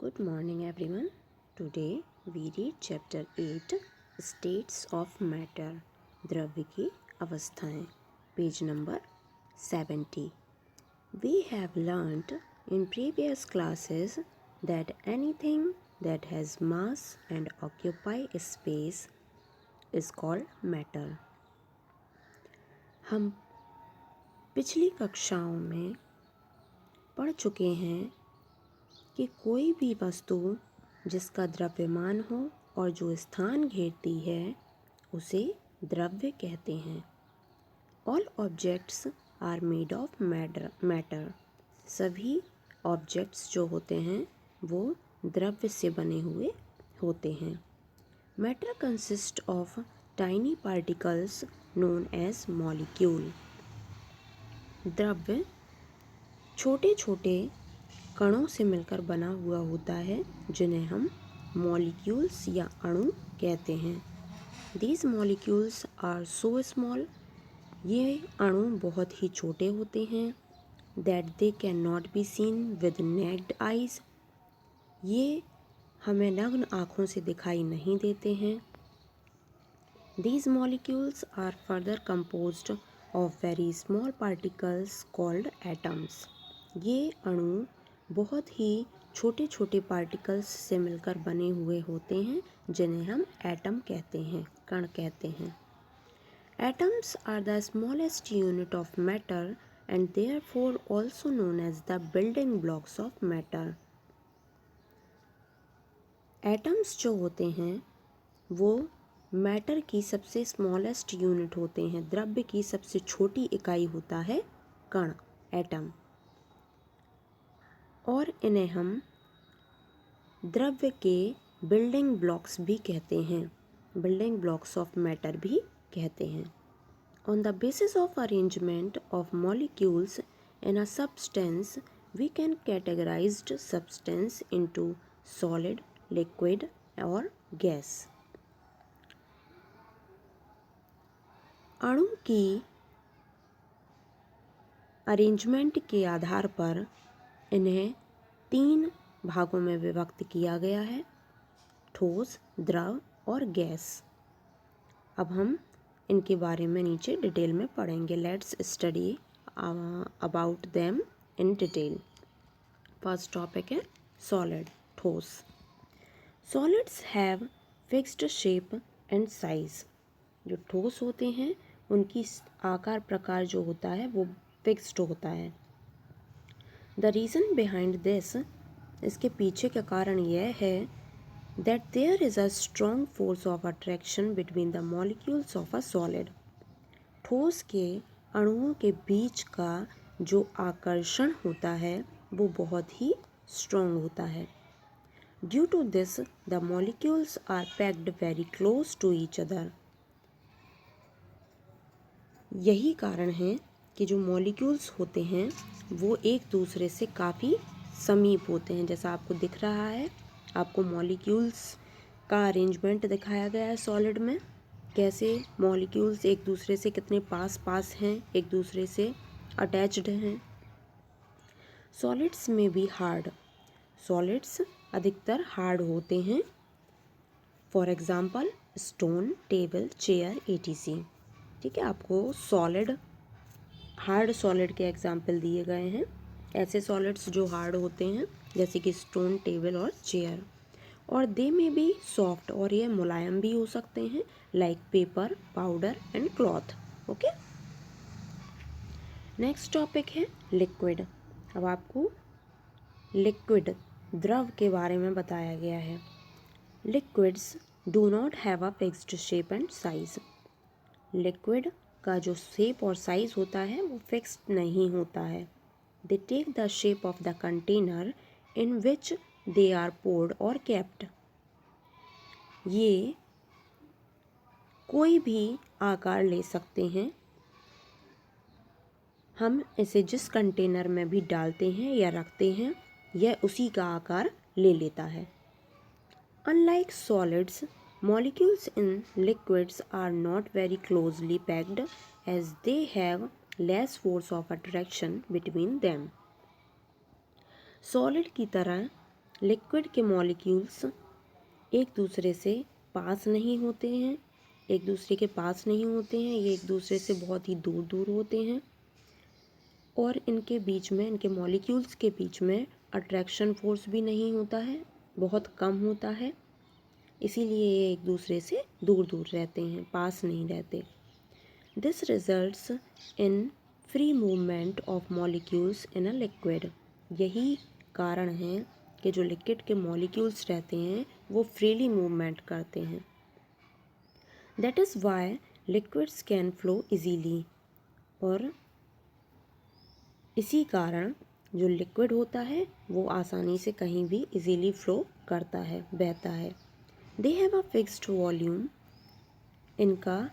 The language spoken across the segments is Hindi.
Good morning, everyone. Today we read chapter 8 States of Matter द्रव्य की अवस्थाएं page number 70. We have learnt in previous classes that anything that has mass and occupy space is called matter. हम पिछली कक्षाओं में पढ़ चुके हैं कि कोई भी वस्तु जिसका द्रव्यमान हो और जो स्थान घेरती है उसे द्रव्य कहते हैं. All objects are made of matter. सभी ऑब्जेक्ट्स जो होते हैं वो द्रव्य से बने हुए होते हैं. Matter consist of tiny particles known as molecule. द्रव्य छोटे छोटे कणों से मिलकर बना हुआ होता है जिन्हें हम मॉलिक्यूल्स या अणु कहते हैं. These molecules are so small. ये अणु बहुत ही छोटे होते हैं. That they can not be seen with naked eyes. ये हमें नग्न आँखों से दिखाई नहीं देते हैं. These molecules are further composed of very small particles called atoms. ये अणु बहुत ही छोटे छोटे पार्टिकल्स से मिलकर बने हुए होते हैं जिन्हें हम एटम कहते हैं, कण कहते हैं. Atoms are the smallest unit of matter and therefore also known as the building blocks of matter. Atoms जो होते हैं वो मैटर की सबसे स्मॉलेस्ट यूनिट होते हैं. द्रव्य की सबसे छोटी इकाई होता है कण, एटम. और इन्हें हम द्रव्य के बिल्डिंग ब्लॉक्स भी कहते हैं, बिल्डिंग ब्लॉक्स ऑफ मैटर भी कहते हैं. On the basis of arrangement of molecules in a substance we can categorize substance into solid, liquid और गैस. अणु की अरेंजमेंट के आधार पर इन्हें 3 भागों में विभक्त किया गया है: ठोस, द्रव और गैस. अब हम इनके बारे में नीचे डिटेल में पढ़ेंगे. Let's study about them in detail. First topic है सॉलिड, ठोस. Solids have fixed shape and size. जो ठोस होते हैं उनकी आकार प्रकार जो होता है वो फिक्स्ड होता है. द रीज़न बिहाइंड दिस, इसके पीछे का कारण यह है that there is a strong force of attraction between the molecules of a solid. ठोस के अणुओं के बीच का जो आकर्षण होता है वो बहुत ही स्ट्रॉन्ग होता है. Due to this the molecules are packed very close to each other. यही कारण है कि जो मॉलिक्यूल्स होते हैं वो एक दूसरे से काफ़ी समीप होते हैं. जैसा आपको दिख रहा है, आपको मॉलिक्यूल्स का अरेंजमेंट दिखाया गया है सॉलिड में. कैसे मॉलिक्यूल्स एक दूसरे से कितने पास पास हैं, एक दूसरे से अटैच्ड हैं. सॉलिड्स में भी हार्ड. सॉलिड्स अधिकतर हार्ड होते हैं. For example stone, table, chair, etc. ठीक है, आपको सॉलिड, हार्ड सॉलिड के एग्जाम्पल दिए गए हैं. ऐसे सॉलिड्स जो हार्ड होते हैं जैसे कि स्टोन, टेबल और चेयर. और दे में बी सॉफ्ट, और ये मुलायम भी हो सकते हैं, like paper, powder and cloth. Okay. Next topic है लिक्विड. अब आपको लिक्विड, द्रव के बारे में बताया गया है. Liquids do not have a fixed shape and size. Liquid का जो शेप और साइज होता है वो फिक्स्ड नहीं होता है. They take the shape of the container in which they are poured और केप्ट. ये कोई भी आकार ले सकते हैं. हम इसे जिस कंटेनर में भी डालते हैं या रखते हैं यह उसी का आकार ले लेता है. Unlike solids, molecules in liquids are not very closely packed as they have less force of attraction between them. Solid की तरह लिक्विड के मॉलिक्यूल्स एक दूसरे से पास नहीं होते हैं, एक दूसरे के पास नहीं होते हैं, ये एक दूसरे से बहुत ही दूर दूर होते हैं और इनके बीच में, इनके मॉलिक्यूल्स के बीच में अट्रैक्शन फोर्स भी नहीं होता है, बहुत कम होता है, इसीलिए ये एक दूसरे से दूर दूर रहते हैं, पास नहीं रहते। This results in free movement of molecules in a liquid. यही कारण है कि जो लिक्विड के मॉलिक्यूल्स रहते हैं वो फ्रीली मूवमेंट करते हैं। That is why liquids can flow easily. और इसी कारण जो लिक्विड होता है वो आसानी से कहीं भी इजीली फ्लो करता है, बहता है। They have a fixed volume. इनका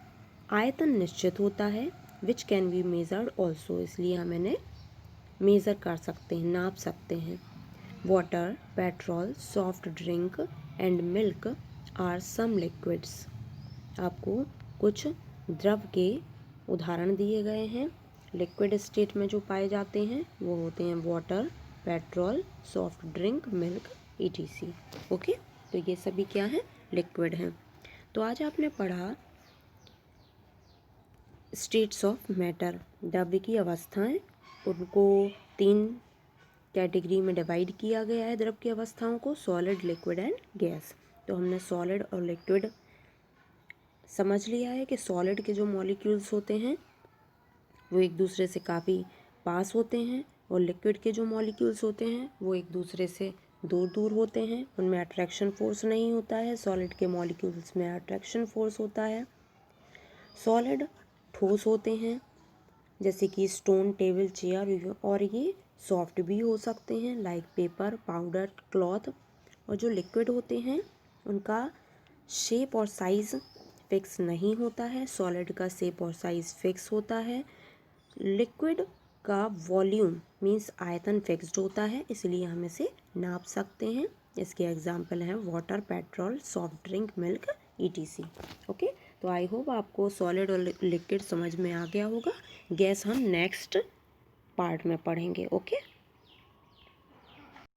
आयतन निश्चित होता है। Which can be measured also, इसलिए हम इन्हें मेज़र कर सकते हैं, नाप सकते हैं। Water, petrol, soft drink and milk are some liquids. आपको कुछ द्रव के उदाहरण दिए गए हैं। लिक्विड स्टेट में जो पाए जाते हैं वो होते हैं water, petrol, soft drink, milk, etc। Okay, तो ये सभी क्या हैं? लिक्विड हैं। तो आज आपने पढ़ा स्टेट्स ऑफ मैटर, द्रव्य की अवस्थाएं, उनको 3 कैटेगरी में डिवाइड किया गया है द्रव की अवस्थाओं को, सॉलिड, लिक्विड एंड गैस। तो हमने सॉलिड और लिक्विड समझ लिया है कि सॉलिड के जो मॉलिक्यूल्स होते हैं वो एक दूसरे से काफ़ी पास होते हैं और लिक्विड के जो मॉलिक्यूल्स होते हैं वो एक दूसरे से दूर दूर होते हैं, उनमें अट्रैक्शन फोर्स नहीं होता है। सॉलिड के मॉलिक्यूल्स में अट्रैक्शन फोर्स होता है। सॉलिड ठोस होते हैं जैसे कि स्टोन, टेबल, चेयर, और ये सॉफ्ट भी हो सकते हैं लाइक पेपर, पाउडर, क्लॉथ। और जो लिक्विड होते हैं उनका शेप और साइज़ फिक्स नहीं होता है। सॉलिड का शेप और साइज़ फिक्स होता है। लिक्विड का वॉल्यूम मीन्स आयतन फिक्स्ड होता है, इसलिए हम इसे नाप सकते हैं। इसके एग्जाम्पल हैं water, petrol, soft drink, milk, etc। Okay, तो आई होप आपको सॉलिड और लिक्विड समझ में आ गया होगा। गैस हम नेक्स्ट पार्ट में पढ़ेंगे। ओके।